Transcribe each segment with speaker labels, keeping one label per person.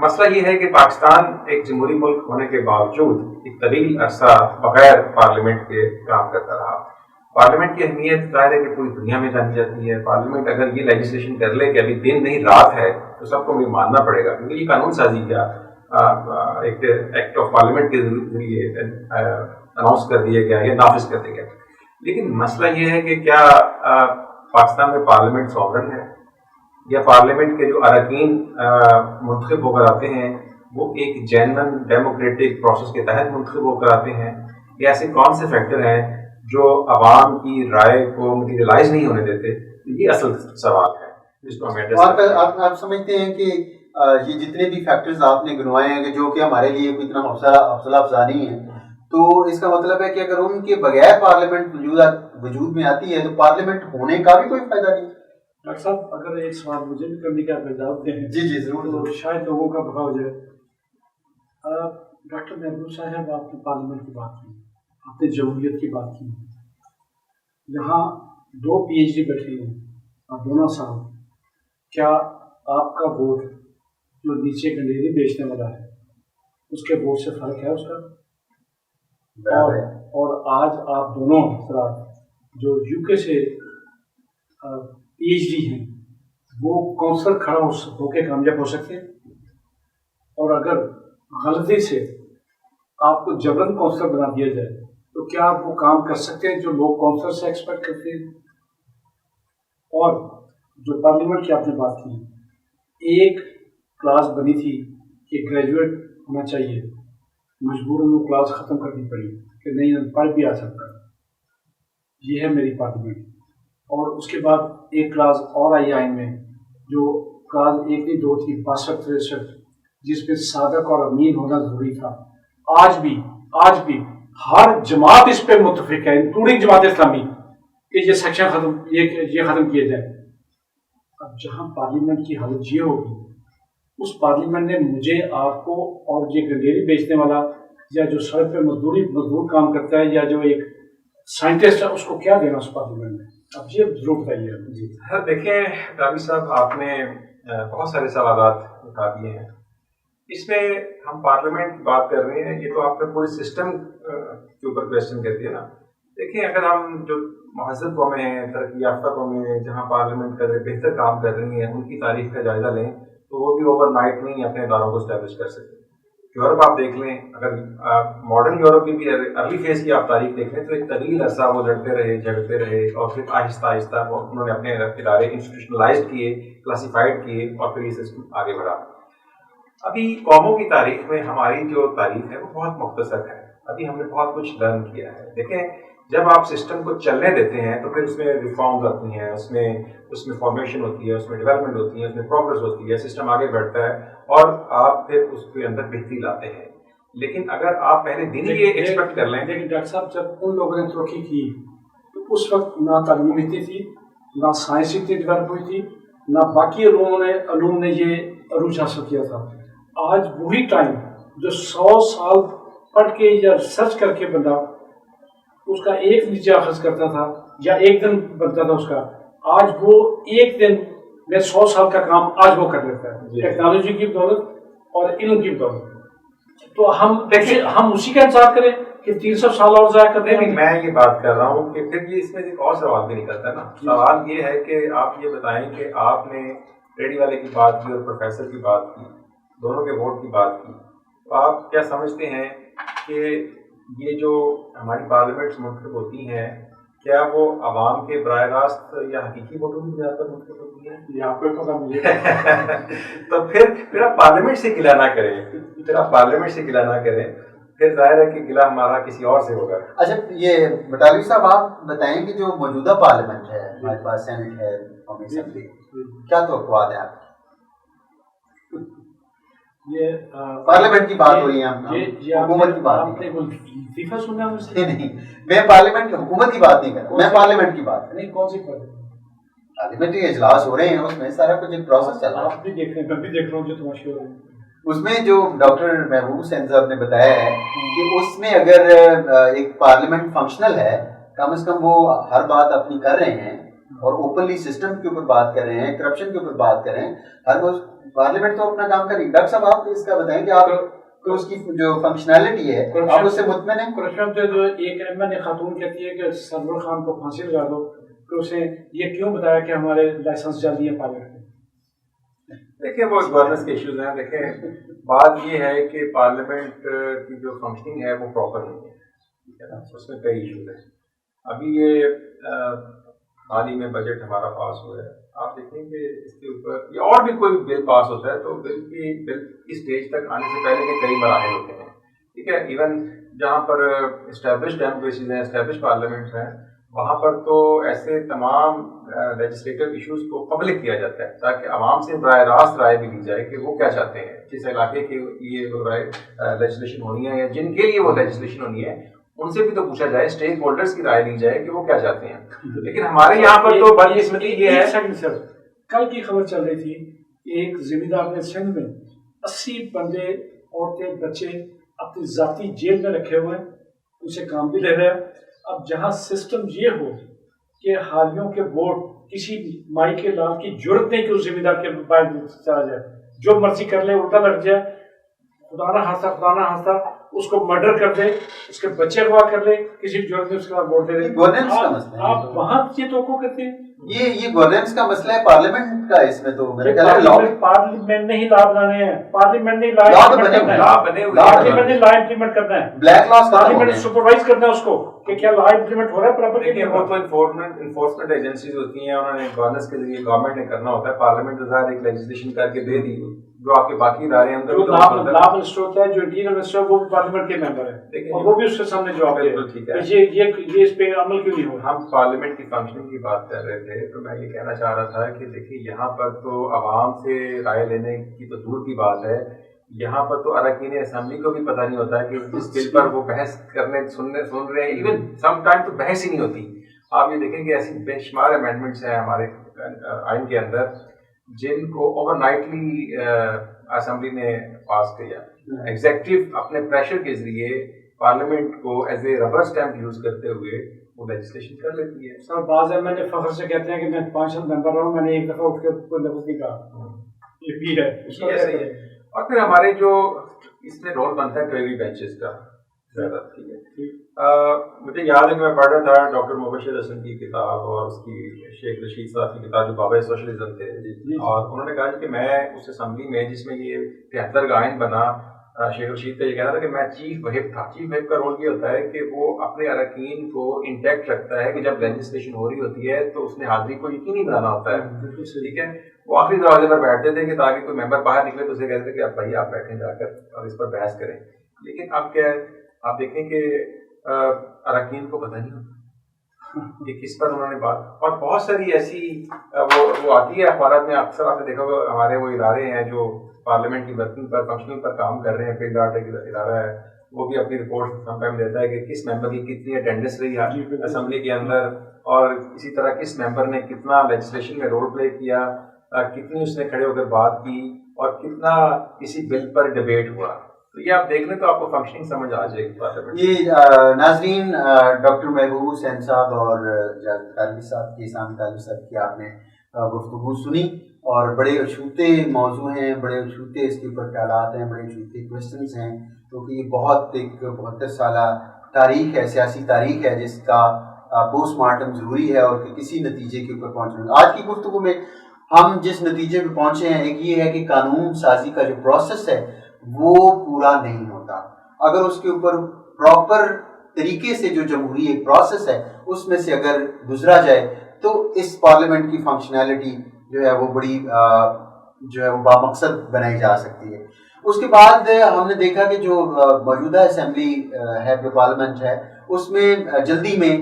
Speaker 1: مسئلہ یہ ہے کہ پاکستان ایک جمہوری ملک ہونے کے باوجود ایک طویل عرصہ بغیر پارلیمنٹ کے کام کرتا رہا. پارلیمنٹ کی اہمیت ظاہر ہے کہ پوری دنیا میں جانی جاتی ہے. پارلیمنٹ اگر یہ لیجسلیشن کر لے کہ ابھی دن نہیں رات ہے تو سب کو بھی ماننا پڑے گا, کیونکہ یہ قانون سازی کا ایک ایکٹ آف پارلیمنٹ کے ذریعے اناؤنس کر دیا گیا یا نافذ کر دیا گیا. لیکن مسئلہ یہ ہے کہ کیا پاکستان میں پارلیمنٹ سوورن ہے, یا پارلیمنٹ کے جو اراکین منتخب ہو کر آتے ہیں وہ ایک جینون ڈیموکریٹک پروسیس کے تحت منتخب ہو کر آتے ہیں, یا ایسے کون سے فیکٹر ہیں جو عوام کی رائے کو مٹیریلائز نہیں ہونے دیتے. یہ اصل سوال ہے جس کو ہم ایڈریس کرتے ہیں.
Speaker 2: آپ سمجھتے ہیں کہ یہ جتنے بھی فیکٹرز آپ نے گنوائے ہیں کہ جو کہ ہمارے لیے کوئی اتنا حوصلہ افزا نہیں ہے, تو اس کا مطلب ہے کہ اگر ان کے بغیر پارلیمنٹ وجود میں آتی ہے تو پارلیمنٹ ہونے کا بھی کوئی فائدہ نہیں.
Speaker 3: ڈاکٹر صاحب اگر ایک سوال مجھے بھی کرنے کا اجازت دیں.
Speaker 2: جی جی ضرور,
Speaker 3: تو شاید لوگوں کا بھلا ہو جائے. ڈاکٹر محبوب صاحب آپ نے پارلیمنٹ کی بات کی, آپ نے جمہوریت کی بات کی. یہاں 2 PhD بیٹھے ہیں اور دونوں صاحب, کیا آپ کا ووٹ جو نیچے گنڈیری بیچنے والا ہے اس کے ووٹ سے فرق ہے اس کا؟ اور آج آپ دونوں حضرات جو UK سے PhD ہیں وہ کونسلر کھڑا ہو کے کامیاب ہو سکتے ہیں؟ اور اگر غلطی سے آپ کو جبرن کونسلر بنا دیا جائے تو کیا آپ وہ کام کر سکتے ہیں جو لوگ کونسلر سے ایکسپیکٹ کرتے ہیں؟ اور جو پارلیمنٹ کی آپ نے بات کی, ایک کلاس بنی تھی کہ گریجویٹ ہونا چاہیے, مجبوراً وہ کلاس ختم کرنی پڑی کہ نہیں پڑھ بھی آ سکتا. یہ ہے میری پارلیمنٹ. اور اس کے بعد ایک کلاس اور آئی آئین میں جو کلاس 1 نہیں 2 تھی 62-63, جس میں صادق اور امین ہونا ضروری تھا. آج بھی ہر جماعت اس پہ متفق ہے, انکلوڈنگ جماعت اسلامی, کہ یہ سیکشن یہ ختم کیا جائے. اب جہاں پارلیمنٹ کی حالت یہ ہوگی, اس پارلیمنٹ نے مجھے, آپ کو اور یہ گنڈیری بیچنے والا یا جو سڑک پہ مزدور کام کرتا ہے یا جو ایک سائنٹسٹ ہے اس کو کیا دینا اس پارلیمنٹ میں؟ اب یہ ضرور بتائیے.
Speaker 1: دیکھیں راوی صاحب, آپ نے بہت سارے سوالات اٹھا دیے ہیں. اس میں ہم پارلیمنٹ کی بات کر رہے ہیں, یہ تو آپ نے پورے سسٹم کے اوپر کویشچن کر دیا نا. دیکھیں اگر ہم جو مہذب قومیں ہیں, ترقی یافتہ قومیں ہیں, جہاں پارلیمنٹ کا بہتر کام کر رہی ہیں, ان کی تاریخ کا جائزہ لیں تو وہ بھی اوور نائٹ نہیں اپنے اداروں کو اسٹیبلش کر سکتے. یورپ آپ دیکھ لیں, اگر ماڈرن یورپ کی بھی ارلی فیز کی آپ تاریخ دیکھ لیں تو ایک طویل عرصہ وہ لڑتے رہے, جھگڑتے رہے, اور پھر آہستہ آہستہ انہوں نے اپنے ادارے انسٹیٹیوشنلائز کیے, کلاسیفائڈ کیے, اور پھر یہ سسٹم آگے بڑھا. ابھی قوموں کی تاریخ میں ہماری جو تاریخ ہے وہ بہت مختصر ہے. ابھی ہم نے بہت کچھ لرن کیا ہے. دیکھیں جب آپ سسٹم کو چلنے دیتے ہیں تو پھر اس میں ریفارمز آتی ہیں, اس میں فارمیشن ہوتی ہے, اس میں ڈیولپمنٹ ہوتی ہے, اس میں پروگرس ہوتی ہے, سسٹم آگے بڑھتا ہے اور آپ پھر اس کے اندر بہتری لاتے ہیں. لیکن اگر آپ پہلے دن ہی یہ ایکسپیکٹ کر لیں.
Speaker 3: لیکن ڈاکٹر صاحب جب ان لوگوں نے ترقی کی تو اس وقت نہ تعلیم اتنی تھی, نہ سائنس اتنی ڈیولپ ہوئی تھی, نہ باقی علوم نے یہ عروج حاصل کیا تھا. آج وہی ٹائم جو 100 سال پڑھ کے یا ریسرچ کر کے بندہ اس کا ایک نتیجہ اخذ کرتا تھا یا ایک دن بنتا تھا اس کا, آج وہ ایک دن میں 100 سال کا کام آج وہ کر لیتا ہے, ٹیکنالوجی کی بدولت اور علم کی بدولت. تو ہم اسی کا انتظار کریں کہ 300 سال اور ضائع کرتے ہیں.
Speaker 1: میں یہ بات کر رہا ہوں کہ پھر یہ اس میں ایک اور سوال بھی نکلتا ہے نا. سوال یہ ہے کہ آپ یہ بتائیں کہ آپ نے ریڈی والے کی بات کی اور پروفیسر کی بات کی, دونوں کے ووٹ کی بات کی, تو آپ کیا سمجھتے ہیں کہ یہ جو ہماری پارلیمنٹس منتخب ہوتی ہیں کیا وہ عوام کے براہ راست یا حقیقی ووٹوں کی بنیاد پر منتخب ہوتی ہیں؟
Speaker 3: یہ آپ کو پتا مجھے.
Speaker 1: تو پھر آپ پارلیمنٹ سے گلہ نہ کریں, پھر ظاہر ہے کہ گلہ ہمارا کسی اور سے ہوگا.
Speaker 2: اچھا یہ بٹالوی صاحب آپ بتائیں کہ جو موجودہ پارلیمنٹ ہے ہمارے پاس, سینٹ ہے, قومی اسمبلی, کیا توقعات ہیں آپ؟
Speaker 3: یہ
Speaker 2: پارلیمنٹ کی بات ہو رہی ہے, حکومت کی بات نہیں. میں پارلیمنٹ حکومت کی بات نہیں کر رہا, میں پارلیمنٹ کی بات.
Speaker 3: نہیں, کون سی
Speaker 2: پارلیمنٹری اجلاس ہو رہے ہیں, اس میں سارا کچھ ایک پروسیس چل رہا ہے.
Speaker 3: آپ بھی دیکھ رہے ہیں, میں بھی دیکھ رہا ہوں جو تماشے ہو رہے ہیں.
Speaker 2: اس میں جو ڈاکٹر محبوب حسین صاحب نے بتایا ہے کہ اس میں اگر ایک پارلیمنٹ فنکشنل ہے, کم از کم وہ ہر بات اپنی کر رہے ہیں, اور اوپنلی سسٹم کے اوپر بات کر رہے ہیں, کرپشن کے اوپر بات کر رہے ہیں, ہر روز پارلیمنٹ تو اپنا کام کر رہی ہے. ڈاکٹر صاحب آپ اس کا بتائیں کہ آپ تو اس کی جو فنکشنالٹی ہے آپ اس سے مطمئن ہیں؟
Speaker 3: کرپشن پہ جو ایک ایم این خاتون کہتی ہے کہ سرور خان کو پھانسی لگا دو, تو اسے یہ کیوں بتایا کہ ہمارے لائسنس جلدی ہے پارلیمنٹ میں؟
Speaker 1: دیکھیں وہ گورننس کے ایشوز ہیں. دیکھیں بات یہ ہے کہ پارلیمنٹ کی جو فنکشننگ ہے وہ پراپر نہیں ہے, ٹھیک ہے نا, اس میں کئی ایشوز ہیں. ابھی یہ حال ہی میں بجٹ ہمارا پاس ہوا ہے, آپ دیکھیں کہ اس کے اوپر یا اور بھی کوئی بل پاس ہوتا ہے تو بل کی اسٹیج تک آنے سے پہلے کے کئی مراحل ہوتے ہیں, ٹھیک ہے. ایون جہاں پر اسٹیبلشڈ ڈیموکریسیز ہیں, اسٹیبلشڈ پارلیمنٹس ہیں, وہاں پر تو ایسے تمام لیجسلیٹو ایشوز کو پبلک کیا جاتا ہے تاکہ عوام سے براہ راست رائے بھی لی جائے کہ وہ کیا چاہتے ہیں, جس علاقے کے لیے وہ رائے لیجسلیشن ہونی ہے یا جن کے لیے وہ لیجسلیشن ہونی ہے ان سے بھی تو پوچھا جائے, اسٹیک ہولڈرس کی رائے لی جائے کہ وہ کیا چاہتے ہیں. لیکن ہمارے یہاں پر تو بدقسمتی یہ ہے.
Speaker 3: سر کل کی خبر چل رہی تھی کہ ایک ذمہ دار نے سندھ میں 80 بندے, عورتیں, بچے اپنی ذاتی جیل میں رکھے ہوئے ہیں, ان سے کام بھی لے رہے ہیں. اب جہاں سسٹم یہ ہو کہ حالیوں کے ووٹ کسی مائی کے لال کی ضرورت نہیں کہ اس ذمہ دار کے باہر چلا جائے, جو مرضی کر لے, الٹا لگ جائے, خدا نہ خاصا اس کو مرڈر کر دے, اس کے بچے اغوا کر لے, کسی کی ضرورت نہیں اس کے بعد ووٹ دے دے. آپ وہاں یہ توقع کرتے ہیں
Speaker 2: یہ گورننس کا مسئلہ ہے پارلیمنٹ کا. اس میں تو
Speaker 3: پارلیمنٹ نہیں لا بنانے ہیں, پارلیمنٹ نہیں لا امپلیمنٹ کرنا ہے,
Speaker 2: بلیک لاس
Speaker 3: پارلیمنٹ سپروائز کرنا ہے اس کو کہ کیا لا امپلیمنٹ ہو رہا ہے پراپر.
Speaker 1: دیکھیں وہ تو انفورسمنٹ ایجنسیز ہوتی ہیں, انہوں نے گورننس کے ذریعے گورنمنٹ نے کرنا ہوتا ہے. پارلیمنٹ تو ظاہر ایک لیجسلیشن کر کے دے دی, جو آپ کے باقی ادارے ہیں
Speaker 3: جو لا منسٹر ہوتا ہے, جو انٹیریئر منسٹر وہ بھی پارلیمنٹ کے ممبر ہے اور وہ بھی اس کے سامنے جواب دے.
Speaker 1: بالکل ٹھیک ہے,
Speaker 3: یہ اس پہ عمل کیوں نہیں ہو رہا.
Speaker 1: ہم پارلیمنٹ کی فنکشننگ کی بات کر رہے تھے تو میں یہ کہنا چاہ رہا تھا کہ دیکھیے یہاں پر تو عوام سے رائے لینے کی تو دور کی بات ہے, یہاں پر تو اراکین اسمبلی کو بھی پتہ نہیں ہوتا ہے کہ جس بل پر وہ بحث کرنے سن رہے ہیں, ایون سم ٹائم تو بحث ہی نہیں ہوتی. آپ یہ دیکھیں کہ ایسی بے شمار امینڈمنٹس ہیں ہمارے آئین کے اندر جن کو اوور نائٹلی اسمبلی نے پاس کیا. ایگزیکٹو اپنے پریشر کے ذریعے پارلیمنٹ کو as a rubber stamp use کرتے ہوئے وہ لیجسلیشن کر لیتی ہے.
Speaker 3: سر بعض ایم این اے فخر سے کہتے ہیں کہ میں 5 سال ممبر رہا ہوں, میں نے ایک دفعہ اٹھ کے کوئی لفظ نہیں کہا. یہ بھی ہے,
Speaker 1: ایسا ہی ہے. اور پھر ہمارے جو اس میں رول بنتا ہے پریوی بینچز کا زیادہ, ٹھیک ہے. مجھے یاد ہے کہ میں پڑھ رہا تھا ڈاکٹر مبشر حسن کی کتاب اور اس کی شیخ رشید صاحب کی کتاب جو بابا سوشلزم تھے, اور انہوں نے کہا کہ میں اس اسمبلی میں جس میں یہ 73 کا آئین بنا, شیخ رشید کا یہ کہنا تھا کہ میں چیف وہپ تھا. چیف وہپ کا رول یہ ہوتا ہے کہ وہ اپنے اراکین کو انٹیکٹ رکھتا ہے کہ جب لیجسلیشن ہو رہی ہوتی ہے تو اس نے حاضری کو یقینی بنانا ہوتا ہے, ٹھیک ہے. وہ آخری دروازے پر بیٹھتے تھے کہ تاکہ کوئی ممبر باہر نکلے تو اسے کہتے تھے کہ اب بھائی آپ بیٹھیں جا کر اور اس پر بحث کریں. لیکن اب کیا ہے, آپ دیکھیں کہ اراکین کو پتہ نہیں ہوتا کہ کس پر انہوں نے بات, اور بہت ساری ایسی وہ آتی ہے اخبارات میں. اکثر آپ نے دیکھا ہوگا ہمارے وہ ادارے ہیں جو پارلیمنٹ کی ورکنگ پر فنکشننگ پر کام کر رہے ہیں, فیلڈ آرٹ ایک ادارہ ہے, وہ بھی اپنی رپورٹ سم ٹائم دیتا ہے کہ کس ممبر کی کتنی اٹینڈنس رہی ہے اسمبلی کے اندر, اور اسی طرح کس ممبر نے کتنا لیجسلیشن میں رول پلے کیا, کتنی اس نے کھڑے ہو کر بات کی, اور کتنا کسی بل پر ڈبیٹ ہوا. تو یہ آپ دیکھ لیں تو آپ کو فنکشننگ سمجھ آ جائے گی.
Speaker 2: یہ ناظرین ڈاکٹر محبوب حسین صاحب اور طالبی صاحب کی سامع طالبی صاحب کی آپ نے گفتگو سنی, اور بڑے اشوتے موضوع ہیں, بڑے اشوتے اس کے اوپر خیالات ہیں, بڑے اشوتے کوشچنس ہیں, کیونکہ یہ بہت ایک 72 سالہ تاریخ ہے, سیاسی تاریخ ہے جس کا پوسٹ مارٹم ضروری ہے اور کسی نتیجے کے اوپر پہنچنا. آج کی گفتگو میں ہم جس نتیجے پہ پہنچے ہیں ایک یہ ہے کہ قانون سازی کا جو پروسیس ہے وہ پورا نہیں ہوتا. اگر اس کے اوپر پراپر طریقے سے جو جمہوری ایک پروسیس ہے اس میں سے اگر گزرا جائے تو اس پارلیمنٹ کی فنکشنالٹی جو ہے وہ بڑی جو ہے وہ بامقصد بنائی جا سکتی ہے. اس کے بعد ہم نے دیکھا کہ جو موجودہ اسمبلی ہے, جو پارلیمنٹ ہے, اس میں جلدی میں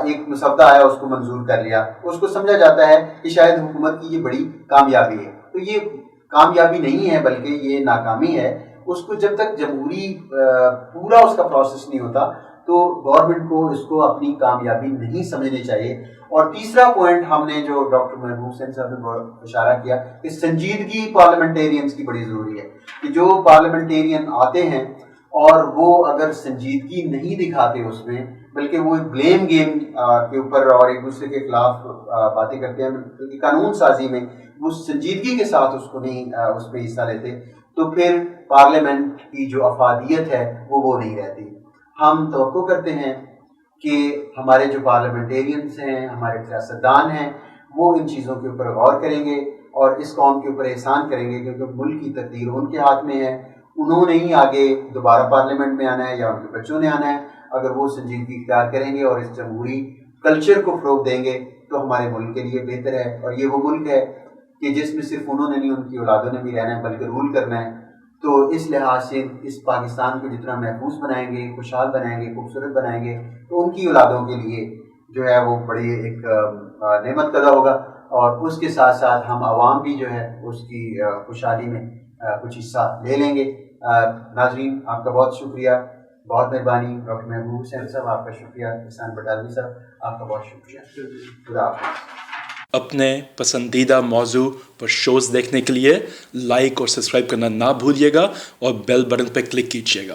Speaker 2: ایک مسودہ آیا, اس کو منظور کر لیا. اس کو سمجھا جاتا ہے کہ شاید حکومت کی یہ بڑی کامیابی ہے. تو یہ کامیابی نہیں ہے بلکہ یہ ناکامی ہے. اس کو جب تک جمہوری پورا اس کا پروسیس نہیں ہوتا تو گورنمنٹ کو اس کو اپنی کامیابی نہیں سمجھنی چاہیے. اور تیسرا پوائنٹ ہم نے جو ڈاکٹر محبوب حسین صاحب نے اشارہ کیا کہ سنجیدگی پارلیمنٹیرینز کی بڑی ضروری ہے, کہ جو پارلیمنٹیرین آتے ہیں اور وہ اگر سنجیدگی نہیں دکھاتے اس میں, بلکہ وہ بلیم گیم کے اوپر اور ایک دوسرے کے خلاف باتیں کرتے ہیں، بلکہ قانون سازی میں وہ سنجیدگی کے ساتھ اس کو نہیں اس پہ حصہ لیتے، تو پھر پارلیمنٹ کی جو افادیت ہے وہ نہیں رہتی۔ ہم توقع کرتے ہیں کہ ہمارے جو پارلیمنٹیرینز ہیں، ہمارے سیاستدان ہیں، وہ ان چیزوں کے اوپر غور کریں گے اور اس قوم کے اوپر احسان کریں گے، کیونکہ ملک کی تقدیر ان کے ہاتھ میں ہے۔ انہوں نے ہی آگے دوبارہ پارلیمنٹ میں آنا ہے یا ان کے بچوں نے آنا ہے۔ اگر وہ سنجیدگی اختیار کریں گے اور اس جمہوری کلچر کو فروغ دیں گے تو ہمارے ملک کے لیے بہتر ہے، اور یہ وہ ملک ہے کہ جس میں صرف انہوں نے نہیں، ان کی اولادوں نے بھی رہنا ہے، بلکہ رول کرنا ہے۔ تو اس لحاظ سے اس پاکستان کو جتنا محفوظ بنائیں گے، خوشحال بنائیں گے، خوبصورت بنائیں گے، تو ان کی اولادوں کے لیے جو ہے وہ بڑی ایک نعمت پیدا ہوگا، اور اس کے ساتھ ساتھ ہم عوام بھی جو ہے اس کی خوشحالی میں کچھ حصہ لے لیں گے۔ ناظرین، آپ کا بہت شکریہ، بہت مہربانی۔ ڈاکٹر محبوب حسین صاحب آپ کا شکریہ، احسان بٹالوی صاحب آپ کا بہت شکریہ۔ خدا حافظ۔
Speaker 4: اپنے پسندیدہ موضوع پر شوز دیکھنے کے لیے لائک اور سبسکرائب کرنا نہ بھولیے گا، اور بیل بٹن پہ کلک کیجیے گا۔